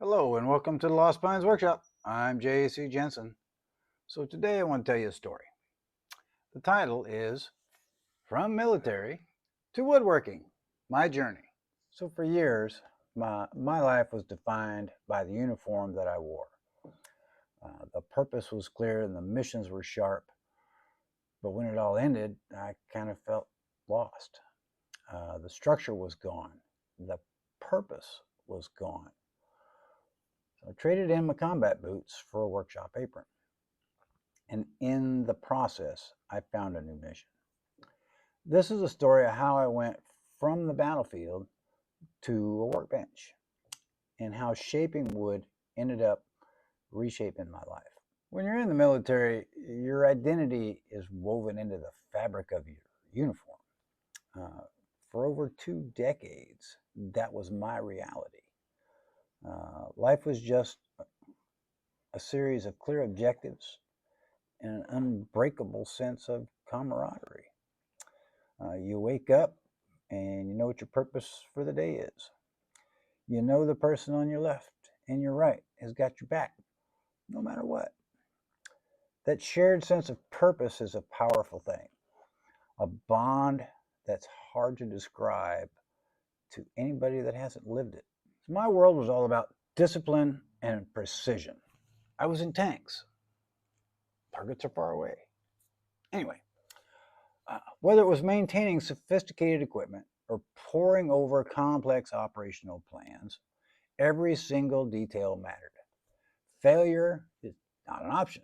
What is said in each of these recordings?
Hello and welcome to the Lost Pines Workshop. I'm J.C. Jensen. So today I want to tell you a story. The title is From Military to Woodworking, My Journey. So for years, my life was defined by the uniform that I wore. The purpose was clear and the missions were sharp. But when it all ended, I kind of felt lost. The structure was gone. The purpose was gone. So I traded in my combat boots for a workshop apron. And in the process, I found a new mission. This is a story of how I went from the battlefield to a workbench and how shaping wood ended up reshaping my life. When you're in the military, your identity is woven into the fabric of your uniform. For over 2 decades, that was my reality. Life was just a series of clear objectives and an unbreakable sense of camaraderie. You wake up and you know what your purpose for the day is. You know the person on your left and your right has got your back, no matter what. That shared sense of purpose is a powerful thing, a bond that's hard to describe to anybody that hasn't lived it. So my world was all about discipline and precision. I was in tanks. Targets are far away. Anyway, whether it was maintaining sophisticated equipment or poring over complex operational plans, every single detail mattered. Failure is not an option.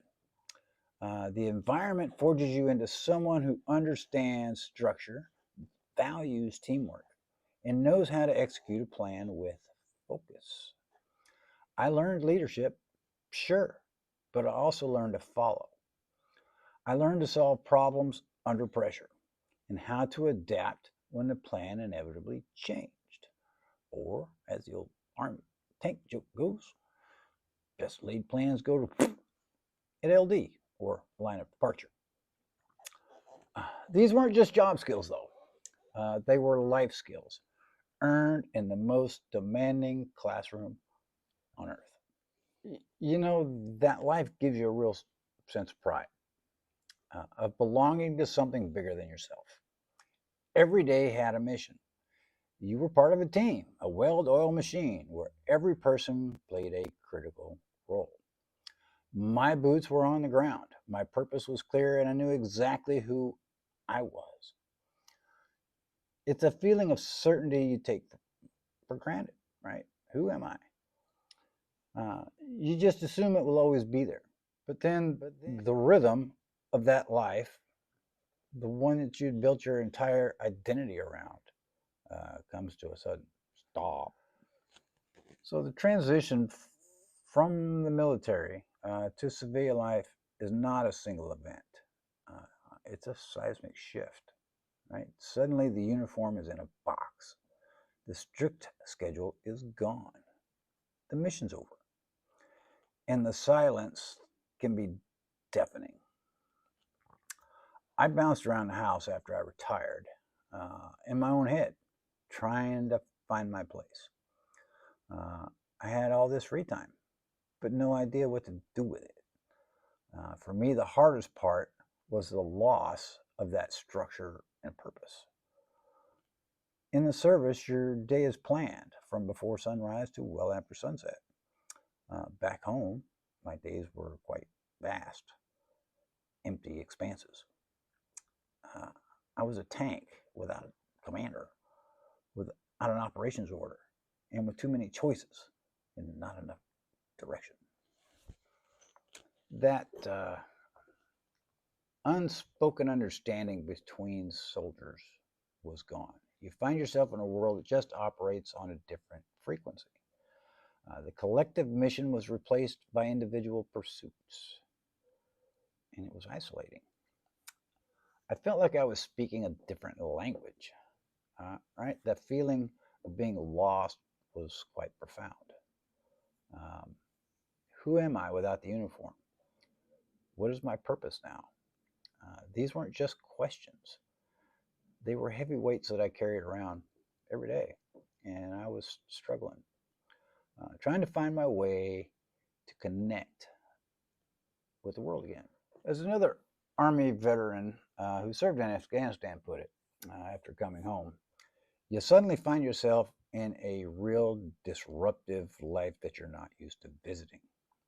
The environment forges you into someone who understands structure, values teamwork, and knows how to execute a plan with focus. I learned leadership, sure, but I also learned to follow. I learned to solve problems under pressure and how to adapt when the plan inevitably changed. Or, as the old army tank joke goes, best laid plans go to at LD, or line of departure. These weren't just job skills, though. They were life skills earned in the most demanding classroom on earth. You know, that life gives you a real sense of pride, of belonging to something bigger than yourself. Every day had a mission. You were part of a team, a well-oiled machine where every person played a critical role. My boots were on the ground. My purpose was clear, and I knew exactly who I was. It's a feeling of certainty you take for granted, right? Who am I? You just assume it will always be there. But then the rhythm of that life, the one that you'd built your entire identity around, comes to a sudden stop. So the transition from the military to civilian life is not a single event. Uh, it's a seismic shift, right? Suddenly the uniform is in a box. The strict schedule is gone. The mission's over. And the silence can be deafening. I bounced around the house after I retired in my own head, trying to find my place. I had all this free time, but no idea what to do with it. For me, the hardest part was the loss of that structure and purpose. In the service, your day is planned from before sunrise to well after sunset. Back home, my days were quite vast, empty expanses. I was a tank without a commander, without an operations order, and with too many choices and not enough direction. That unspoken understanding between soldiers was gone. You find yourself in a world that just operates on a different frequency. The collective mission was replaced by individual pursuits, and it was isolating. I felt like I was speaking a different language. Right? That feeling of being lost was quite profound. Um, who am I without the uniform? What is my purpose now? These weren't just questions. They were heavy weights that I carried around every day, and I was struggling. trying to find my way to connect with the world again. As another Army veteran who served in Afghanistan put it after coming home, you suddenly find yourself in a real disruptive life that you're not used to visiting,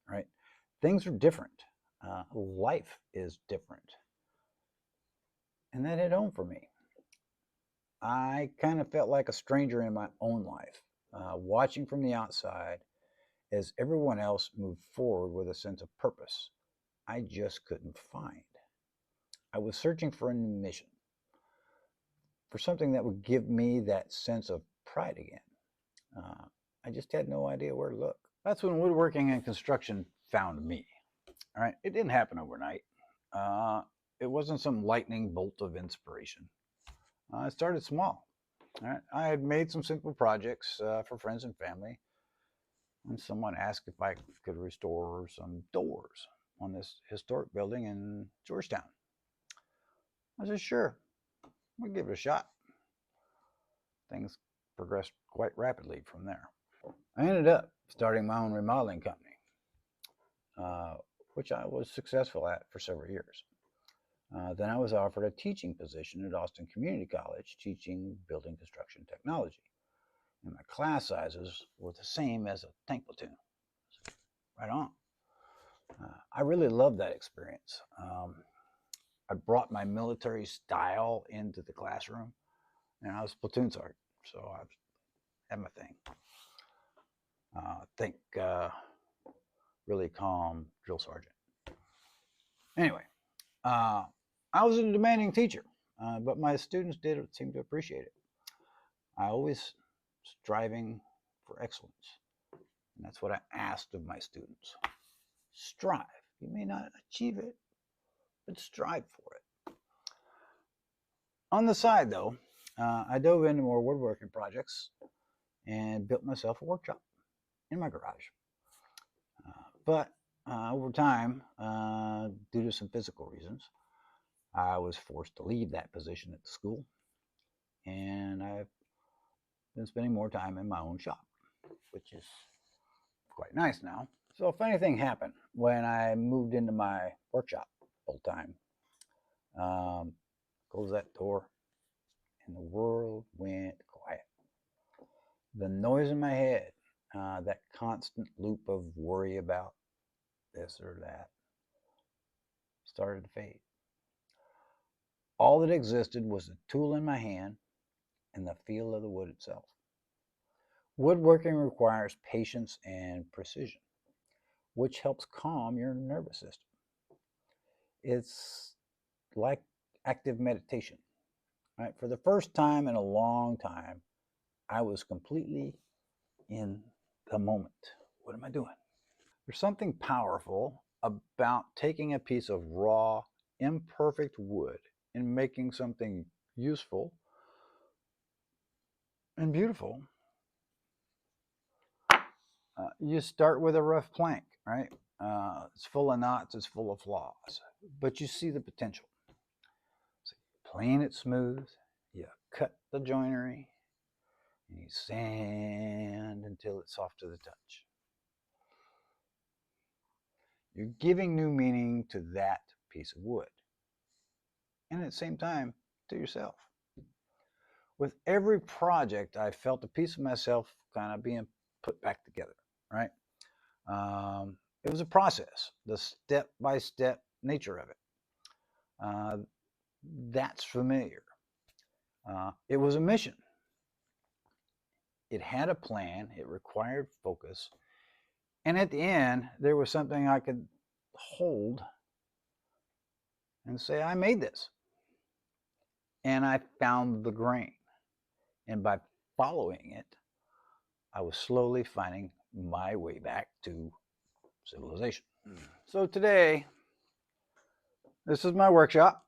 right? Things are different. Life is different. And that hit home for me. I kind of felt like a stranger in my own life, watching from the outside as everyone else moved forward with a sense of purpose I just couldn't find. I was searching for a new mission, for something that would give me that sense of pride again. Uh, I just had no idea where to look. That's when woodworking and construction found me. All right, it didn't happen overnight. Uh, it wasn't some lightning bolt of inspiration. I started small. All right, I had made some simple projects for friends and family, and someone asked if I could restore some doors on this historic building in Georgetown. I said, sure, we'll give it a shot. Things progressed quite rapidly from there. I ended up starting my own remodeling company, uh, which I was successful at for several years. Then I was offered a teaching position at Austin Community College, teaching building construction technology. And my class sizes were the same as a tank platoon. Right on. I really loved that experience. I brought my military style into the classroom, and I was platoon sergeant, so I had my thing. Think really calm drill sergeant. Anyway, uh, I was a demanding teacher, but my students did seem to appreciate it. I always striving for excellence, and that's what I asked of my students. Strive. You may not achieve it, but strive for it. On the side, though, I dove into more woodworking projects and built myself a workshop in my garage. But over time, due to some physical reasons, I was forced to leave that position at the school, and I've been spending more time in my own shop, which is quite nice now. So a funny thing happened when I moved into my workshop full time. Um, closed that door, and the world went quiet. The noise in my head, that constant loop of worry about this or that, started to fade. All that existed was the tool in my hand and the feel of the wood itself. Woodworking requires patience and precision, which helps calm your nervous system. It's like active meditation. Right? For the first time in a long time, I was completely in the moment. What am I doing? There's something powerful about taking a piece of raw, imperfect wood and making something useful and beautiful. You start with a rough plank, right? It's full of knots, it's full of flaws, but you see the potential. So you plane it smooth, you cut the joinery, and you sand until it's soft to the touch. You're giving new meaning to that piece of wood, and at the same time, to yourself. With every project, I felt a piece of myself kind of being put back together, right? It was a process, the step by step nature of it. Uh, that's familiar. It was a mission. It had a plan, it required focus. And at the end, there was something I could hold and say, I made this. And I found the grain. And by following it, I was slowly finding my way back to civilization. So today, this is my workshop,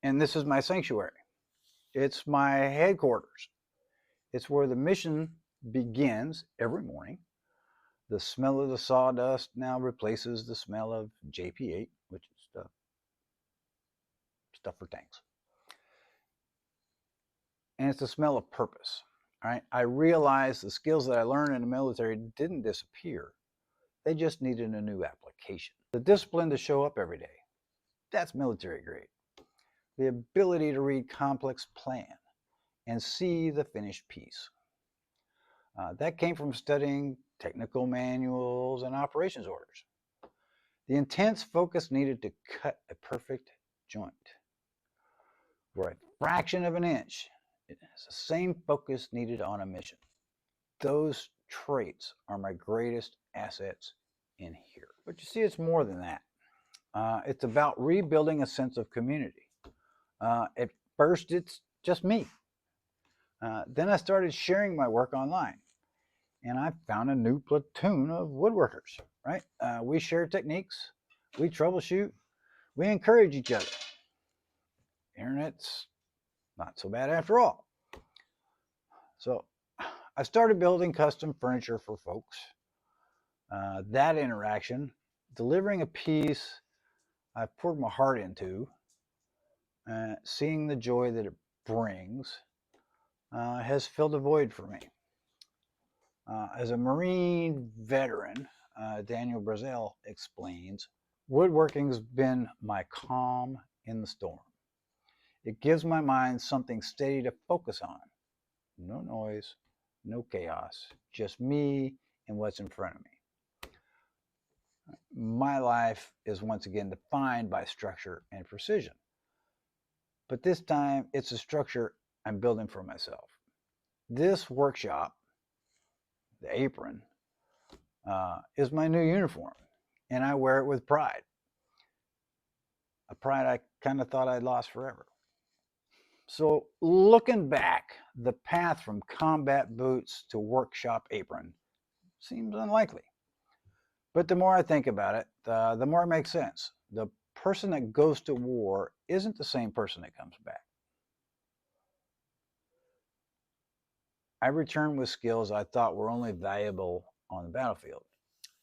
and this is my sanctuary. It's my headquarters. It's where the mission begins every morning. The smell of the sawdust now replaces the smell of JP8, which is stuff for tanks. And it's the smell of purpose. All right, I realized the skills that I learned in the military didn't disappear. They just needed a new application. The discipline to show up every day, that's military grade. The ability to read complex plan and see the finished piece. That came from studying technical manuals and operations orders. The intense focus needed to cut a perfect joint. For a fraction of an inch, it is the same focus needed on a mission. Those traits are my greatest assets in here. But you see, it's more than that. It's about rebuilding a sense of community. At first, it's just me. Then I started sharing my work online, and I found a new platoon of woodworkers, right? We share techniques, we troubleshoot, we encourage each other. Internet's not so bad after all. So I started building custom furniture for folks. That interaction, delivering a piece I poured my heart into, seeing the joy that it brings, has filled a void for me. As a Marine veteran, Daniel Brazil explains, woodworking's been my calm in the storm. It gives my mind something steady to focus on. No noise, no chaos, just me and what's in front of me. My life is once again defined by structure and precision. But this time, it's a structure I'm building for myself. This workshop, the apron, is my new uniform, and I wear it with pride. A pride I kind of thought I'd lost forever. So looking back, the path from combat boots to workshop apron seems unlikely. But the more I think about it, the more it makes sense. The person that goes to war isn't the same person that comes back. I returned with skills I thought were only valuable on the battlefield.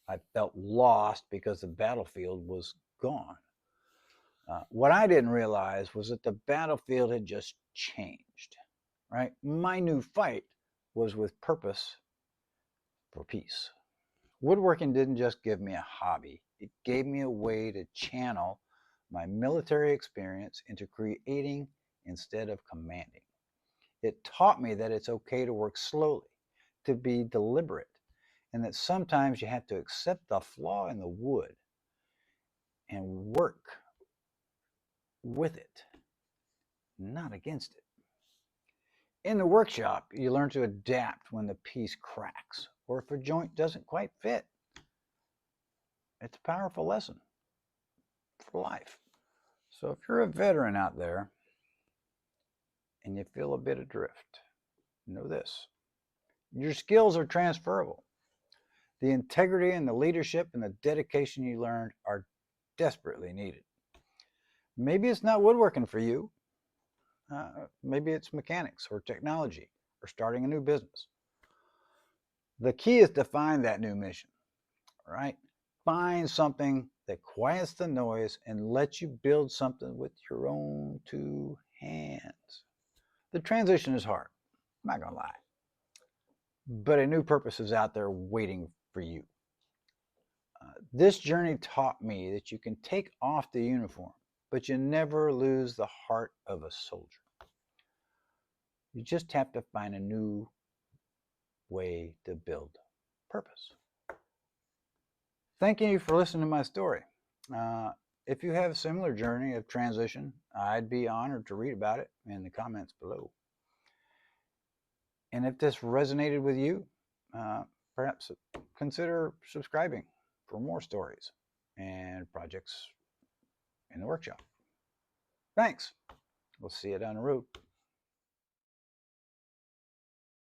I felt lost because the battlefield was gone. What I didn't realize was that the battlefield had just changed, right? My new fight was with purpose for peace. Woodworking didn't just give me a hobby, it gave me a way to channel my military experience into creating instead of commanding. It taught me that it's okay to work slowly, to be deliberate, and that sometimes you have to accept the flaw in the wood and work with it, not against it. In the workshop, you learn to adapt when the piece cracks or if a joint doesn't quite fit. It's a powerful lesson for life. So if you're a veteran out there and you feel a bit adrift, know this. Your skills are transferable. The integrity and the leadership and the dedication you learned are desperately needed. Maybe it's not woodworking for you. Maybe it's mechanics or technology or starting a new business. The key is to find that new mission, right? Find something that quiets the noise and lets you build something with your own two hands. The transition is hard, I'm not gonna lie. But a new purpose is out there waiting for you. This journey taught me that you can take off the uniform, but you never lose the heart of a soldier. You just have to find a new way to build purpose. Thank you for listening to my story. If you have a similar journey of transition, I'd be honored to read about it in the comments below. And if this resonated with you, perhaps consider subscribing for more stories and projects in the workshop. Thanks. We'll see you down the road.